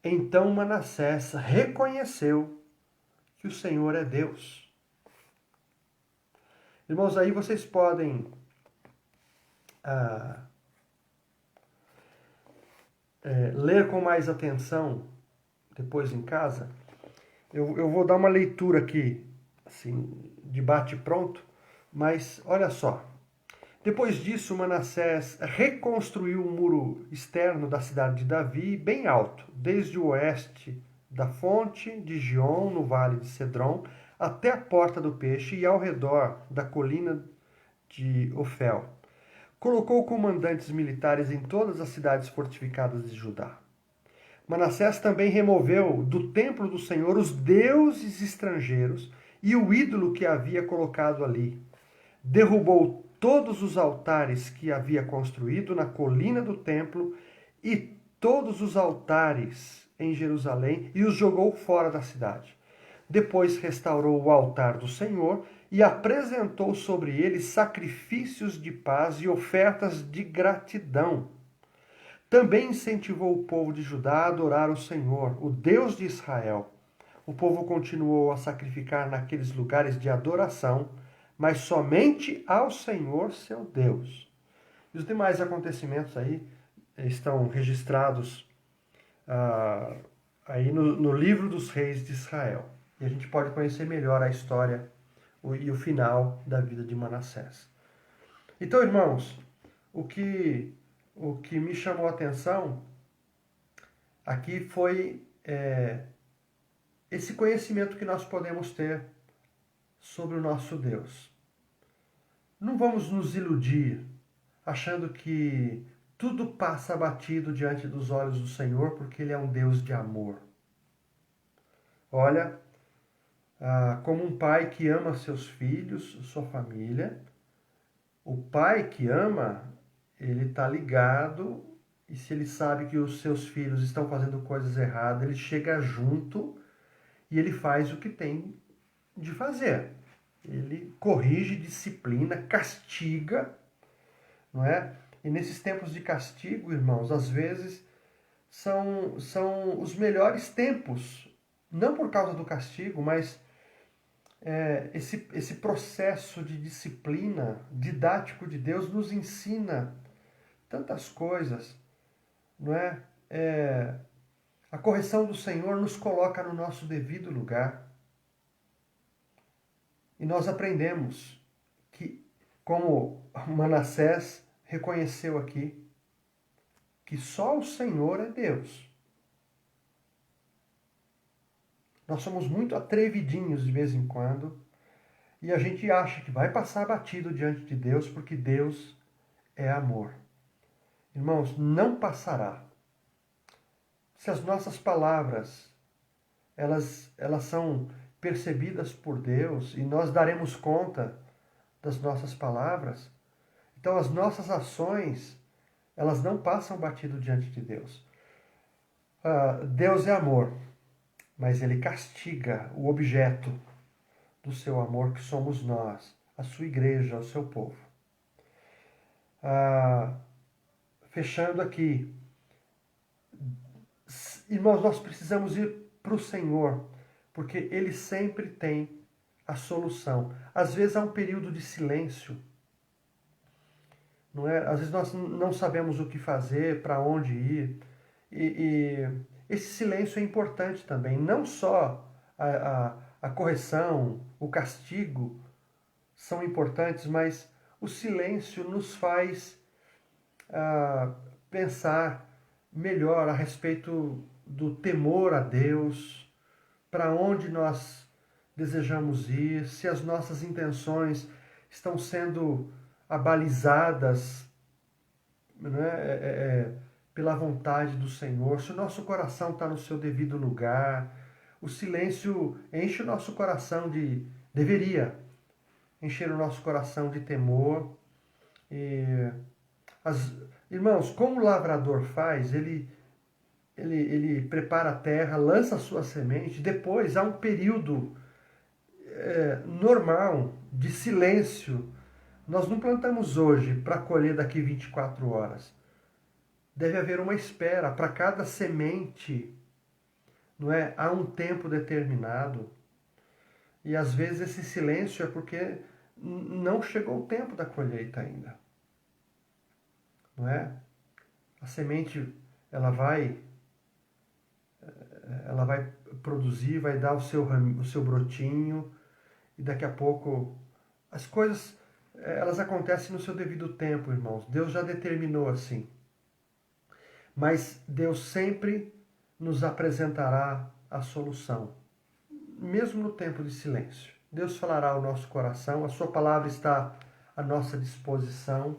Então Manassés reconheceu que o Senhor é Deus. Irmãos, aí vocês podem ler com mais atenção depois em casa. Eu vou dar uma leitura aqui, assim, de bate-pronto, mas olha só. Depois disso, Manassés reconstruiu o muro externo da cidade de Davi, bem alto, desde o oeste da fonte de Gion, no vale de Cedron, até a porta do peixe e ao redor da colina de Ofel. Colocou comandantes militares em todas as cidades fortificadas de Judá. Manassés também removeu do templo do Senhor os deuses estrangeiros e o ídolo que havia colocado ali. Derrubou todos os altares que havia construído na colina do templo e todos os altares em Jerusalém e os jogou fora da cidade. Depois restaurou o altar do Senhor e apresentou sobre ele sacrifícios de paz e ofertas de gratidão. Também incentivou o povo de Judá a adorar o Senhor, o Deus de Israel. O povo continuou a sacrificar naqueles lugares de adoração, mas somente ao Senhor, seu Deus. E os demais acontecimentos aí estão registrados aí no livro dos reis de Israel. E a gente pode conhecer melhor a história e o final da vida de Manassés. Então, irmãos, o que me chamou a atenção aqui foi esse conhecimento que nós podemos ter sobre o nosso Deus. Não vamos nos iludir achando que tudo passa batido diante dos olhos do Senhor, porque Ele é um Deus de amor. Olha, como um pai que ama seus filhos, sua família, o pai que ama, ele está ligado, e se ele sabe que os seus filhos estão fazendo coisas erradas, ele chega junto e ele faz o que tem de fazer. Ele corrige, disciplina, castiga, não é? E nesses tempos de castigo, irmãos, às vezes são os melhores tempos, não por causa do castigo, mas esse processo de disciplina didático de Deus nos ensina tantas coisas, não é? A correção do Senhor nos coloca no nosso devido lugar. E nós aprendemos que, como Manassés reconheceu aqui, que só o Senhor é Deus. Nós somos muito atrevidinhos de vez em quando e a gente acha que vai passar batido diante de Deus porque Deus é amor. Irmãos, não passará. Se as nossas palavras elas são percebidas por Deus e nós daremos conta das nossas palavras, então as nossas ações elas não passam batido diante de Deus. Deus é amor, mas ele castiga o objeto do seu amor, que somos nós, a sua igreja, o seu povo. Fechando aqui, irmãos, nós precisamos ir para o Senhor, porque ele sempre tem a solução. Às vezes há um período de silêncio, não é? Às vezes nós não sabemos o que fazer, para onde ir, e esse silêncio é importante também, não só a correção, o castigo são importantes, mas o silêncio nos faz pensar melhor a respeito do temor a Deus, para onde nós desejamos ir, se as nossas intenções estão sendo abalizadas, né, pela vontade do Senhor, se o nosso coração está no seu devido lugar. O silêncio enche o nosso coração deveria encher o nosso coração de temor. Irmãos, como o lavrador faz, ele prepara a terra, lança a sua semente, depois há um período normal de silêncio. Nós não plantamos hoje para colher daqui 24 horas. Deve haver uma espera para cada semente, não é? Há um tempo determinado. E às vezes esse silêncio é porque não chegou o tempo da colheita ainda. Não é? A semente, ela vai produzir, vai dar o seu brotinho, e daqui a pouco as coisas, elas acontecem no seu devido tempo, irmãos. Deus já determinou assim. Mas Deus sempre nos apresentará a solução, mesmo no tempo de silêncio. Deus falará ao nosso coração, a sua palavra está à nossa disposição,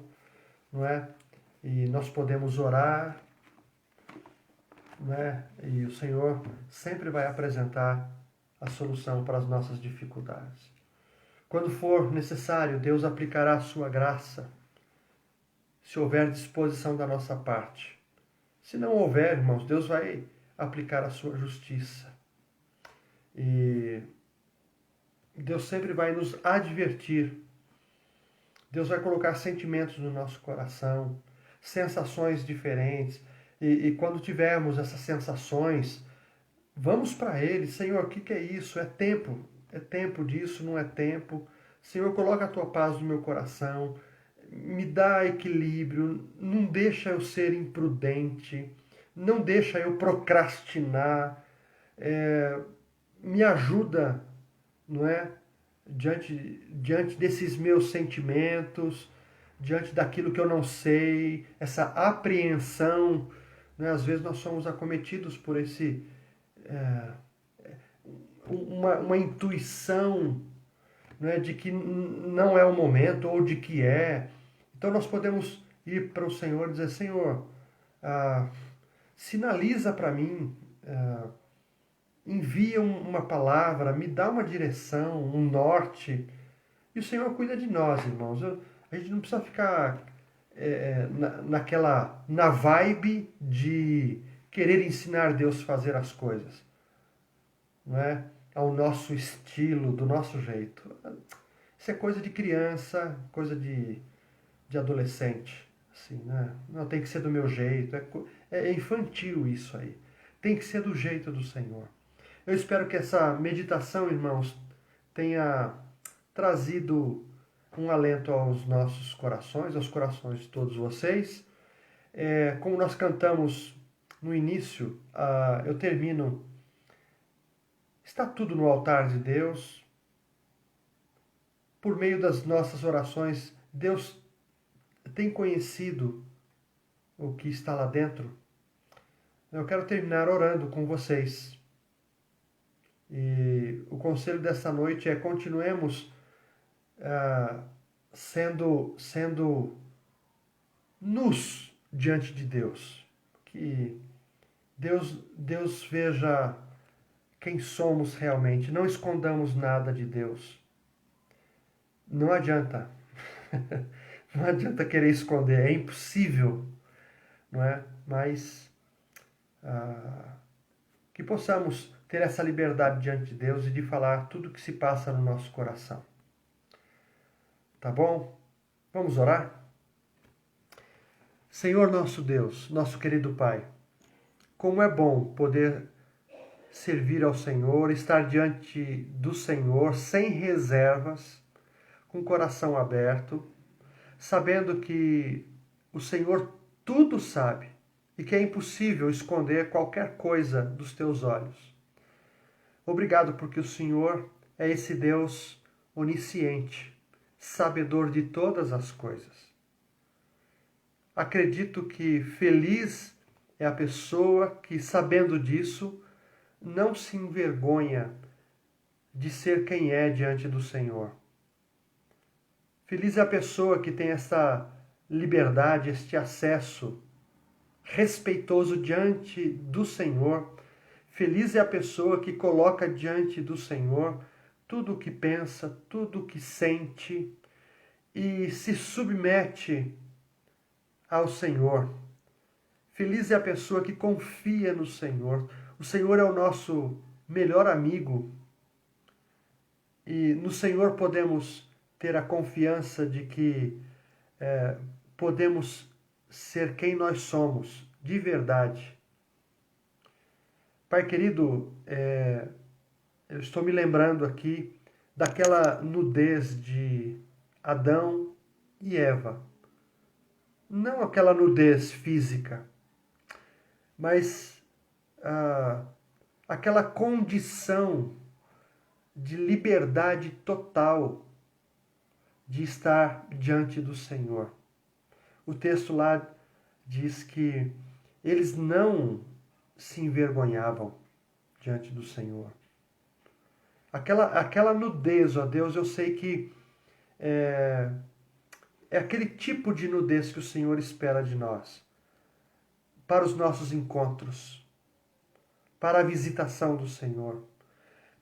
não é? E nós podemos orar, não é? E o Senhor sempre vai apresentar a solução para as nossas dificuldades. Quando for necessário, Deus aplicará a sua graça, se houver disposição da nossa parte. Se não houver, irmãos, Deus vai aplicar a sua justiça. E Deus sempre vai nos advertir. Deus vai colocar sentimentos no nosso coração, sensações diferentes. E quando tivermos essas sensações, vamos para Ele. Senhor, o que é isso? É tempo disso, não é tempo. Senhor, coloca a Tua paz no meu coração. Me dá equilíbrio, não deixa eu ser imprudente, não deixa eu procrastinar, me ajuda, não é? Diante desses meus sentimentos, diante daquilo que eu não sei, essa apreensão, né? Às vezes nós somos acometidos por uma intuição, né, de que não é o momento ou de que é. Então nós podemos ir para o Senhor e dizer: Senhor, sinaliza para mim, envia uma palavra, me dá uma direção, um norte. E o Senhor cuida de nós, irmãos. A gente não precisa ficar na vibe de querer ensinar Deus a fazer as coisas, não é? Ao nosso estilo, do nosso jeito. Isso é coisa de criança, coisa de adolescente, assim, né? Não, tem que ser do meu jeito, é infantil isso aí. Tem que ser do jeito do Senhor. Eu espero que essa meditação, irmãos, tenha trazido um alento aos nossos corações, aos corações de todos vocês. Como nós cantamos no início, eu termino. Está tudo no altar de Deus. Por meio das nossas orações, Deus tem conhecido o que está lá dentro. Eu quero terminar orando com vocês. E o conselho dessa noite é: continuemos sendo nus diante de Deus. Que Deus veja quem somos realmente. Não escondamos nada de Deus. Não adianta. Não adianta querer esconder. É impossível, não é? Mas que possamos ter essa liberdade diante de Deus e de falar tudo o que se passa no nosso coração. Tá bom? Vamos orar? Senhor nosso Deus, nosso querido Pai, como é bom poder servir ao Senhor, estar diante do Senhor sem reservas, com o coração aberto, sabendo que o Senhor tudo sabe e que é impossível esconder qualquer coisa dos teus olhos. Obrigado porque o Senhor é esse Deus onisciente, sabedor de todas as coisas. Acredito que feliz é a pessoa que, sabendo disso, não se envergonha de ser quem é diante do Senhor. Feliz é a pessoa que tem essa liberdade, este acesso respeitoso diante do Senhor. Feliz é a pessoa que coloca diante do Senhor tudo o que pensa, tudo o que sente e se submete ao Senhor. Feliz é a pessoa que confia no Senhor. O Senhor é o nosso melhor amigo e no Senhor podemos ter a confiança de que podemos ser quem nós somos, de verdade. Pai querido, eu estou me lembrando aqui daquela nudez de Adão e Eva. Não aquela nudez física, mas aquela condição de liberdade total de estar diante do Senhor. O texto lá diz que eles não se envergonhavam diante do Senhor. Aquela nudez, ó Deus, eu sei que é aquele tipo de nudez que o Senhor espera de nós, para os nossos encontros, para a visitação do Senhor.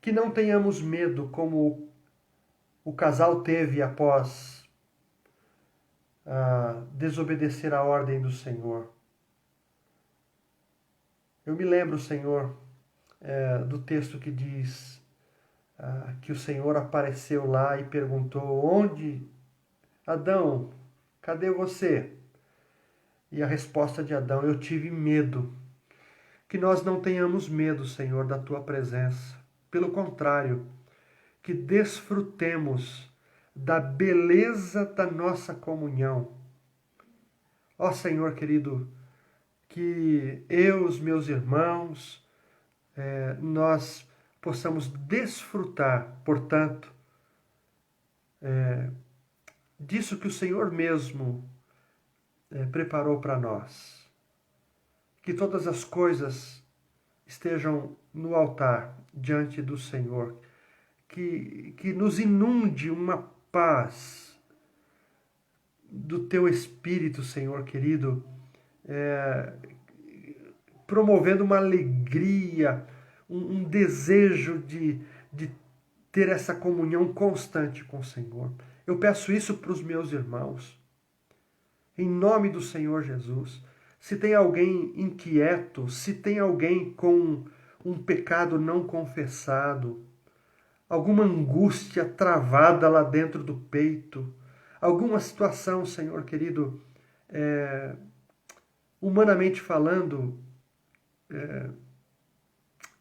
Que não tenhamos medo como o casal teve após desobedecer a ordem do Senhor. Eu me lembro, Senhor, do texto que diz que o Senhor apareceu lá e perguntou: onde, Adão, cadê você? E a resposta de Adão: eu tive medo. Que nós não tenhamos medo, Senhor, da tua presença. Pelo contrário, que desfrutemos da beleza da nossa comunhão. Ó Senhor querido, que eu, os meus irmãos, nós possamos desfrutar, portanto, disso que o Senhor mesmo preparou para nós. Que todas as coisas estejam no altar, diante do Senhor. Que nos inunde uma paz do Teu Espírito, Senhor querido, promovendo uma alegria, um desejo de ter essa comunhão constante com o Senhor. Eu peço isso para os meus irmãos, em nome do Senhor Jesus. Se tem alguém inquieto, se tem alguém com um pecado não confessado, alguma angústia travada lá dentro do peito, alguma situação, Senhor querido, humanamente falando,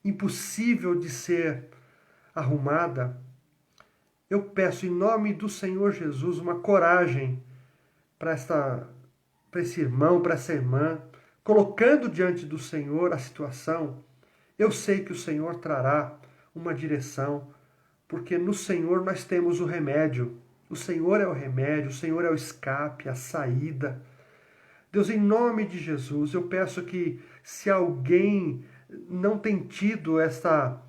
impossível de ser arrumada, eu peço em nome do Senhor Jesus uma coragem para esse irmão, para essa irmã, colocando diante do Senhor a situação. Eu sei que o Senhor trará uma direção, porque no Senhor nós temos o remédio. O Senhor é o remédio, o Senhor é o escape, a saída. Deus, em nome de Jesus, eu peço que se alguém não tem tido esta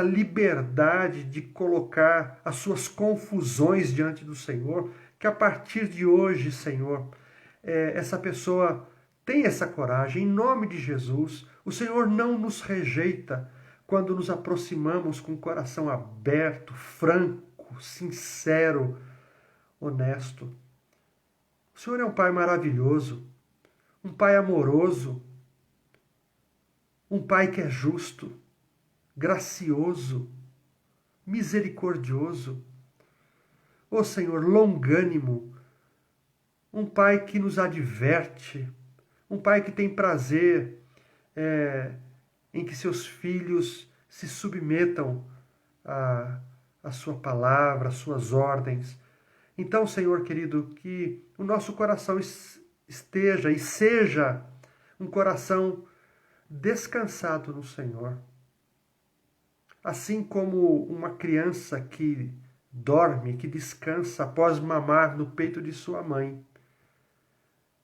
liberdade de colocar as suas confusões diante do Senhor, que a partir de hoje, Senhor, essa pessoa tenha essa coragem, em nome de Jesus. O Senhor não nos rejeita quando nos aproximamos com o coração aberto, franco, sincero, honesto. O Senhor é um Pai maravilhoso, um Pai amoroso, um Pai que é justo, gracioso, misericordioso. Ó Senhor, longânimo, um Pai que nos adverte, um Pai que tem prazer em que seus filhos se submetam à sua palavra, às suas ordens. Então, Senhor querido, que o nosso coração esteja e seja um coração descansado no Senhor. Assim como uma criança que dorme, que descansa após mamar no peito de sua mãe.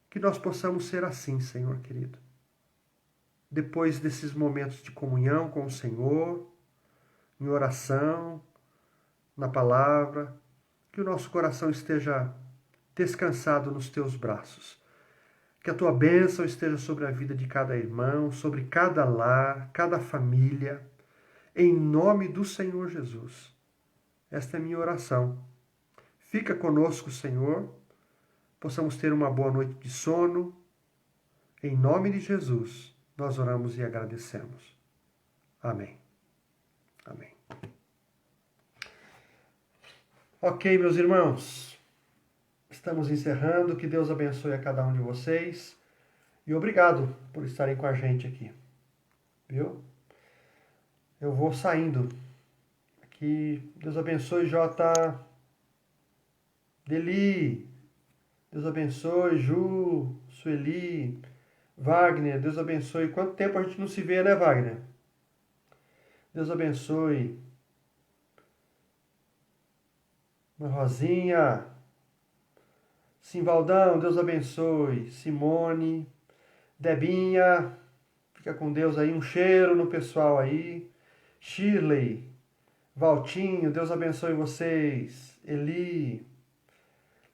Que nós possamos ser assim, Senhor querido. Depois desses momentos de comunhão com o Senhor, em oração, na palavra, que o nosso coração esteja descansado nos teus braços. Que a tua bênção esteja sobre a vida de cada irmão, sobre cada lar, cada família, em nome do Senhor Jesus. Esta é a minha oração. Fica conosco, Senhor, possamos ter uma boa noite de sono. Em nome de Jesus, nós oramos e agradecemos. Amém. Amém. Ok, meus irmãos, estamos encerrando. Que Deus abençoe a cada um de vocês. E obrigado por estarem com a gente aqui. Viu? Eu vou saindo. Aqui, Deus abençoe, J. Deli. Deus abençoe, Ju, Sueli, Wagner. Deus abençoe. Quanto tempo a gente não se vê, né, Wagner? Deus abençoe. Rosinha. Simvaldão, Deus abençoe. Simone. Debinha. Fica com Deus aí. Um cheiro no pessoal aí. Shirley. Valtinho, Deus abençoe vocês. Eli.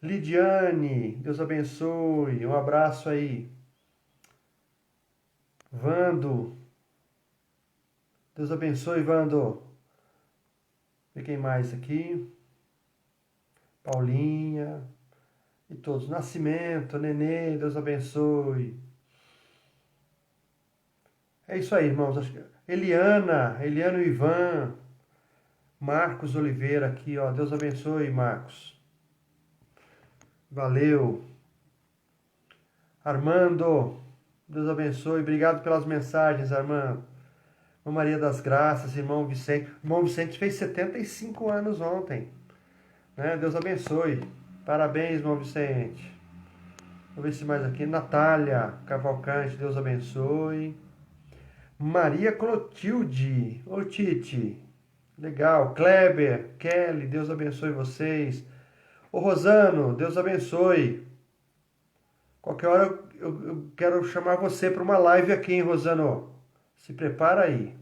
Lidiane, Deus abençoe. Um abraço aí. Vando. Deus abençoe, Vando. E quem mais aqui? Paulinha. E todos. Nascimento, Nenê, Deus abençoe. É isso aí, irmãos. Eliana e Ivan. Marcos Oliveira aqui, ó. Deus abençoe, Marcos. Valeu. Armando, Deus abençoe. Obrigado pelas mensagens, Armando. Irmã Maria das Graças, irmão Vicente. Irmão Vicente fez 75 anos ontem. Né? Deus abençoe. Parabéns, irmão Vicente. Vou ver se mais aqui. Natália Cavalcante, Deus abençoe. Maria Clotilde. Ô Tite. Legal. Kleber, Kelly, Deus abençoe vocês. Ô Rosano, Deus abençoe. Qualquer hora eu quero chamar você para uma live aqui, hein, Rosano? Se prepara aí.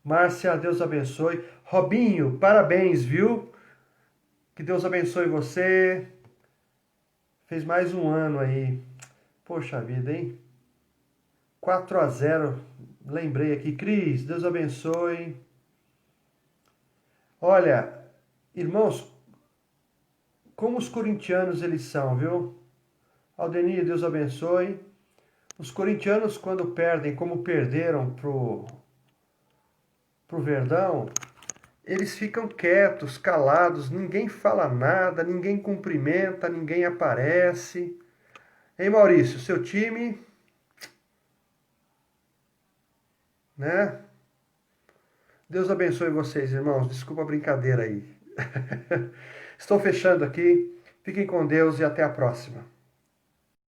Márcia, Deus abençoe. Robinho, parabéns, viu? Que Deus abençoe você. Fez mais um ano aí. Poxa vida, hein? 4-0. Lembrei aqui. Cris, Deus abençoe. Olha, irmãos, como os corintianos eles são, viu? Aldenir, Deus abençoe. Os corintianos, quando perdem, como perderam pro Verdão, eles ficam quietos, calados, ninguém fala nada, ninguém cumprimenta, ninguém aparece. Ei, Maurício, seu time, né? Deus abençoe vocês, irmãos. Desculpa a brincadeira aí. Estou fechando aqui. Fiquem com Deus e até a próxima.